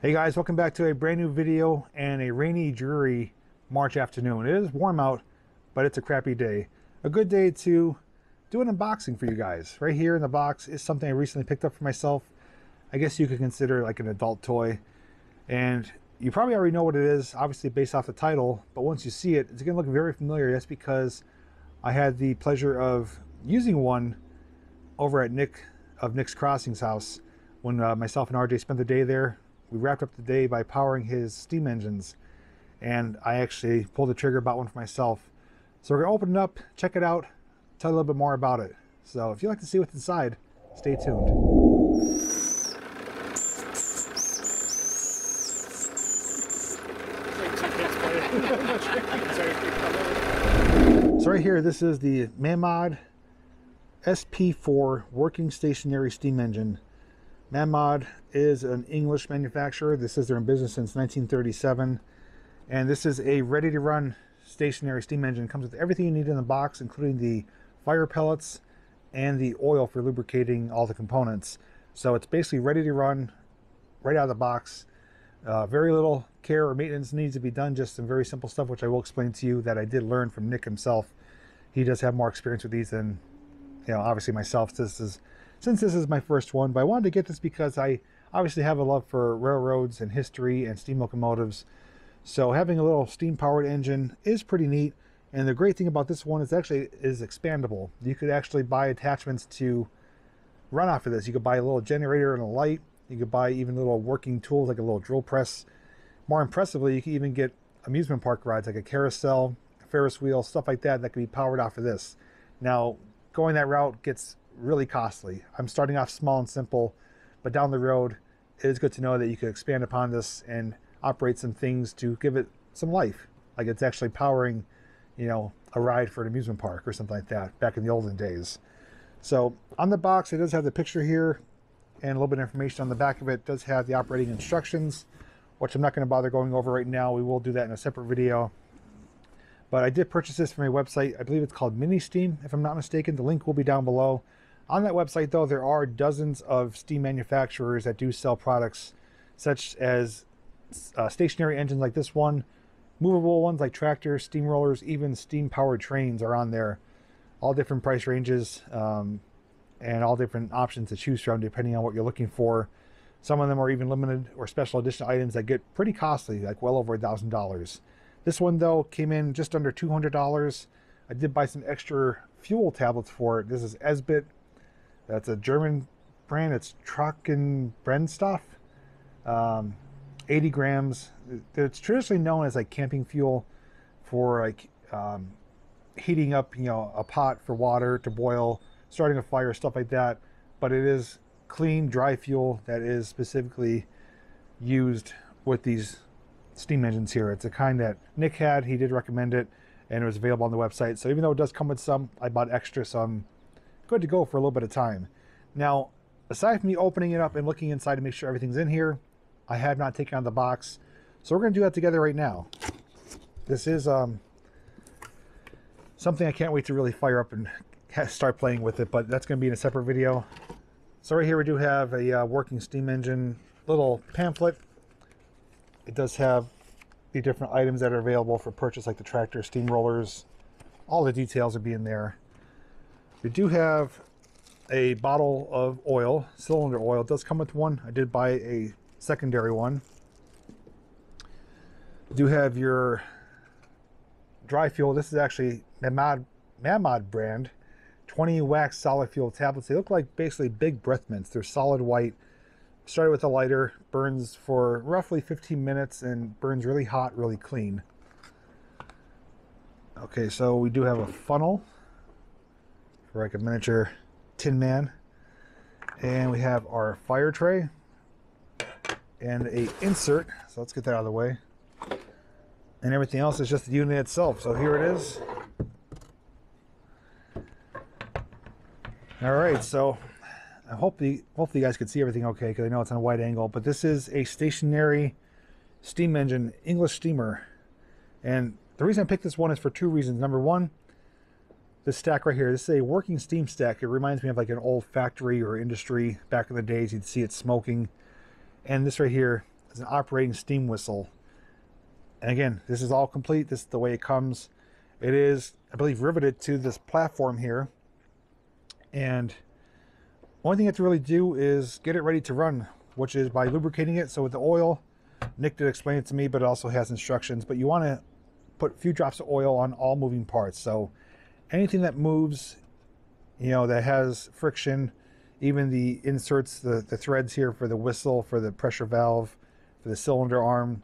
Hey guys, welcome back to a brand new video and a rainy, dreary March afternoon. It is warm out, but it's a crappy day. A good day to do an unboxing for you guys. Right here in the box is something I recently picked up for myself. I guess you could consider like an adult toy. And you probably already know what it is, obviously based off the title, but once you see it, it's gonna look very familiar. That's because I had the pleasure of using one over at Nick's Crossings house when myself and RJ spent the day there. We wrapped up the day by powering his steam engines, and I actually pulled the trigger, bought one for myself. So we're gonna open it up, check it out, tell you a little bit more about it. So if you'd like to see what's inside, stay tuned. So right here, this is the Mamod SP4 working stationary steam engine. Mamod is an English manufacturer. This is they're in business since 1937, and this is a ready-to-run stationary steam engine. It comes with everything you need in the box, including the fire pellets and the oil for lubricating all the components. So it's basically ready to run right out of the box. Very little care or maintenance needs to be done, just some very simple stuff, which I will explain to you, that I did learn from Nick himself. He does have more experience with these than, obviously myself. Since this is my first one, but I wanted to get this because I obviously have a love for railroads and history and steam locomotives. So having a little steam powered engine is pretty neat. And the great thing about this one is actually is expandable. You could actually buy attachments to run off of this. You could buy a little generator and a light. You could buy even little working tools like a little drill press. More impressively, you can even get amusement park rides like a carousel, a Ferris wheel, stuff like that can be powered off of this. Now, going that route gets really costly. I'm starting off small and simple, but down the road, it is good to know that you could expand upon this and operate some things to give it some life. Like it's actually powering, a ride for an amusement park or something like that back in the olden days. So on the box, it does have the picture here and a little bit of information on the back of it. It does have the operating instructions, which I'm not going to bother going over right now. We will do that in a separate video. But I did purchase this from a website. I believe it's called Ministeam, if I'm not mistaken. The link will be down below. On that website, though, there are dozens of steam manufacturers that do sell products such as stationary engines like this one, movable ones like tractors, steamrollers, even steam-powered trains are on there. All different price ranges and all different options to choose from depending on what you're looking for. Some of them are even limited or special edition items that get pretty costly, like well over $1,000. This one, though, came in just under $200. I did buy some extra fuel tablets for it. This is Esbit. That's a German brand. It's Truck and Brennstoff. 80 grams. It's traditionally known as like camping fuel for like heating up, a pot for water to boil, starting a fire, stuff like that. But it is clean, dry fuel that is specifically used with these steam engines here. It's a kind that Nick had. He did recommend it, and it was available on the website. So even though it does come with some, I bought extra, so I'm good to go for a little bit of time. Now, aside from me opening it up and looking inside to make sure everything's in here, I have not taken out the box. So we're going to do that together right now. This is something I can't wait to really fire up and start playing with it, but that's going to be in a separate video. So right here we do have a working steam engine little pamphlet. It does have the different items that are available for purchase, like the tractor, steamrollers. All the details will be in there. We do have a bottle of oil, cylinder oil. It does come with one. I did buy a secondary one. You do have your dry fuel. This is actually Mamod brand 20 wax solid fuel tablets. They look like basically big breath mints. They're solid white. Started with a lighter, burns for roughly 15 minutes and burns really hot, really clean. Okay, so we do have a funnel for like a miniature Tin Man. And we have our fire tray and a insert. So let's get that out of the way. And everything else is just the unit itself. So here it is. All right, so hopefully you guys can see everything okay, because I know it's on a wide angle, but this is a stationary steam engine, English steamer. And the reason I picked this one is for two reasons. Number one, this stack right here, this is a working steam stack. It reminds me of like an old factory or industry back in the days. You'd see it smoking. And this right here is an operating steam whistle. And again, this is all complete. This is the way it comes. It is, I believe, riveted to this platform here. And only thing you have to really do is get it ready to run, which is by lubricating it. So with the oil, Nick did explain it to me, but it also has instructions. But you want to put a few drops of oil on all moving parts. So anything that moves, you know, that has friction, even the inserts, the threads here for the whistle, for the pressure valve, for the cylinder arm,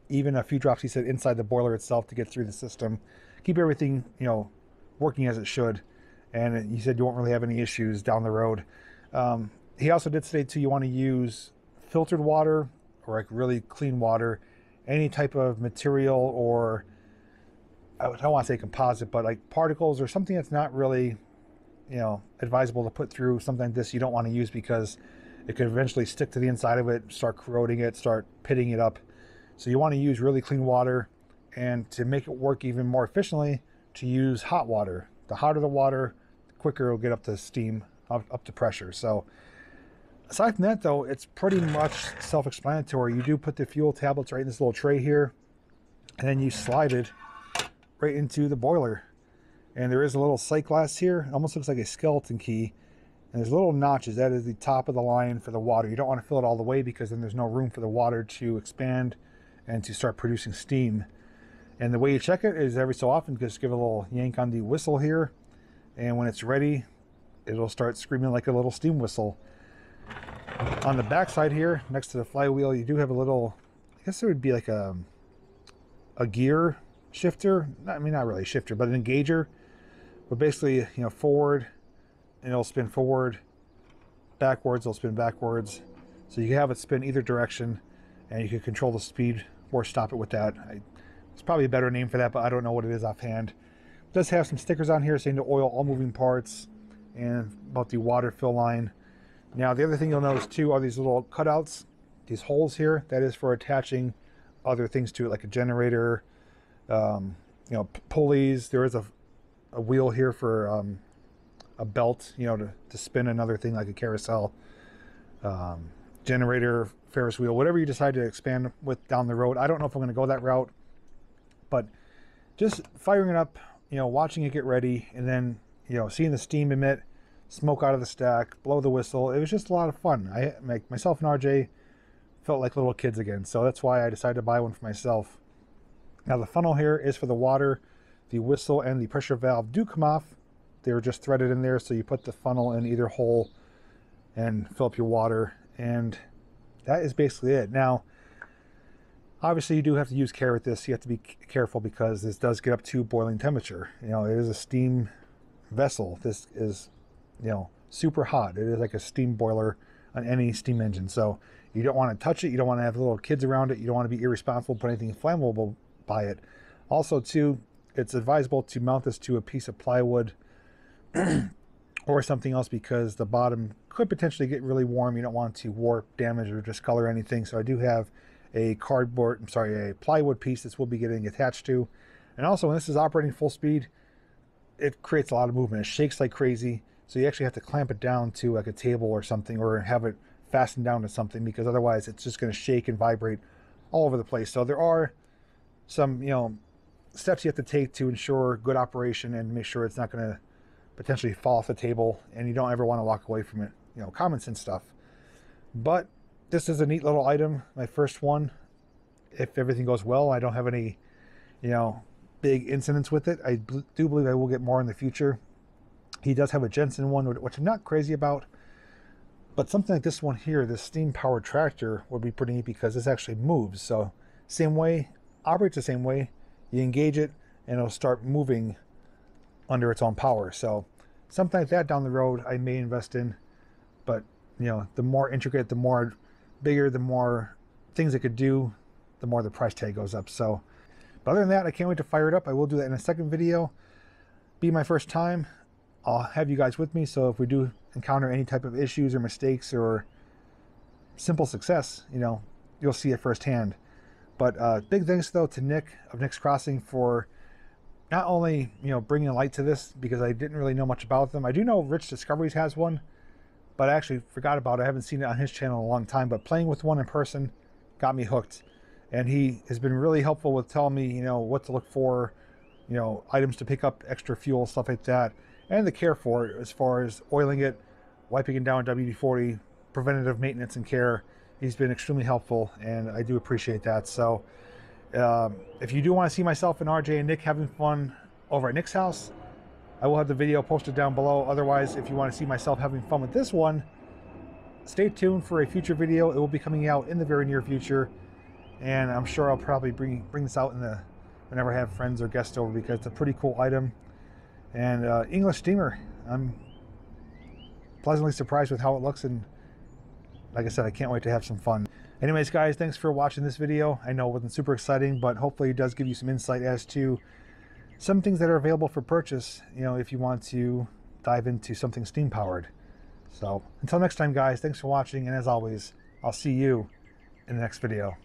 even a few drops, he said, inside the boiler itself to get through the system. Keep everything, you know, working as it should. And he said you won't really have any issues down the road. He also did say too, you want to use filtered water or like really clean water, any type of material, or I don't want to say composite, but like particles or something that's not really, you know, advisable to put through something like this. You don't want to use because it could eventually stick to the inside of it, start corroding it, start pitting it up. So you want to use really clean water, and to make it work even more efficiently, to use hot water. The hotter the water, the quicker it'll get up to steam, up to pressure. So aside from that though, it's pretty much self-explanatory. You do put the fuel tablets right in this little tray here, and then you slide it right into the boiler. And there is a little sight glass here. It almost looks like a skeleton key. And there's little notches. That is the top of the line for the water. You don't want to fill it all the way because then there's no room for the water to expand and to start producing steam. And the way you check it is every so often, just give a little yank on the whistle here. And when it's ready, it'll start screaming like a little steam whistle. On the back side here, next to the flywheel, you do have a little, I guess there would be like a gear shifter. I mean, not really a shifter, but an engager. But basically, you know, forward, and it'll spin forward, backwards, it'll spin backwards. So you can have it spin either direction, and you can control the speed or stop it with that. It's probably a better name for that, but I don't know what it is offhand. It does have some stickers on here saying to oil all moving parts and about the water fill line. Now, the other thing you'll notice too are these little cutouts, these holes here. That is for attaching other things to it, like a generator, you know, pulleys. There is a wheel here for a belt, you know, to spin another thing like a carousel, generator, Ferris wheel, whatever you decide to expand with down the road. I don't know if I'm going to go that route, but just firing it up, you know, watching it get ready, and then, you know, seeing the steam emit, smoke out of the stack, blow the whistle. It was just a lot of fun. Myself and RJ felt like little kids again. So that's why I decided to buy one for myself. Now the funnel here is for the water. The whistle and the pressure valve do come off. They're just threaded in there. So you put the funnel in either hole and fill up your water. And that is basically it. Now, obviously you do have to use care with this. You have to be careful because this does get up to boiling temperature. You know, it is a steam vessel. This is, you know, super hot. It is like a steam boiler on any steam engine. So you don't want to touch it. You don't want to have little kids around it. You don't want to be irresponsible, put anything flammable by it. Also too, it's advisable to mount this to a piece of plywood or something else, because the bottom could potentially get really warm. You don't want to warp, damage, or discolor anything. So I do have a plywood piece this will be getting attached to. And also when this is operating full speed, it creates a lot of movement. It shakes like crazy. So you actually have to clamp it down to like a table or something, or have it fastened down to something, because otherwise it's just going to shake and vibrate all over the place. So there are some, you know, steps you have to take to ensure good operation and make sure it's not going to potentially fall off the table, and you don't ever want to walk away from it. You know, common sense stuff. But this is a neat little item, my first one. If everything goes well, I don't have any, you know, big incidents with it. I do believe I will get more in the future. He does have a Jensen one, which I'm not crazy about, but something like this one here, this steam powered tractor, would be pretty neat because this actually moves. So same way, operates the same way. You engage it and it'll start moving under its own power. So something like that down the road I may invest in. But, you know, the more intricate, the more bigger, the more things it could do, the more the price tag goes up. So, but other than that, I can't wait to fire it up. I will do that in a second video. Be my first time. I'll have you guys with me, so if we do encounter any type of issues or mistakes or simple success, you know, you'll see it firsthand. But big thanks though to Nick of Nick's Crossing for not only, you know, bringing a light to this, because I didn't really know much about them. I do know Rich Discoveries has one, but I actually forgot about it. I haven't seen it on his channel in a long time. But playing with one in person, got me hooked. And he has been really helpful with telling me, you know, what to look for, you know, items to pick up, extra fuel, stuff like that, and the care for it as far as oiling it, wiping it down with WD-40, preventative maintenance and care. He's been extremely helpful, and I do appreciate that. So if you do want to see myself and RJ and Nick having fun over at Nick's house, I will have the video posted down below. Otherwise, if you want to see myself having fun with this one, stay tuned for a future video. It will be coming out in the very near future, and I'm sure I'll probably bring this out whenever I have friends or guests over, because it's a pretty cool item. And English steamer, I'm pleasantly surprised with how it looks, and like I said, I can't wait to have some fun. Anyways, guys, thanks for watching this video. I know it wasn't super exciting, but hopefully it does give you some insight as to some things that are available for purchase, you know, if you want to dive into something steam powered. So until next time, guys, thanks for watching, and as always, I'll see you in the next video.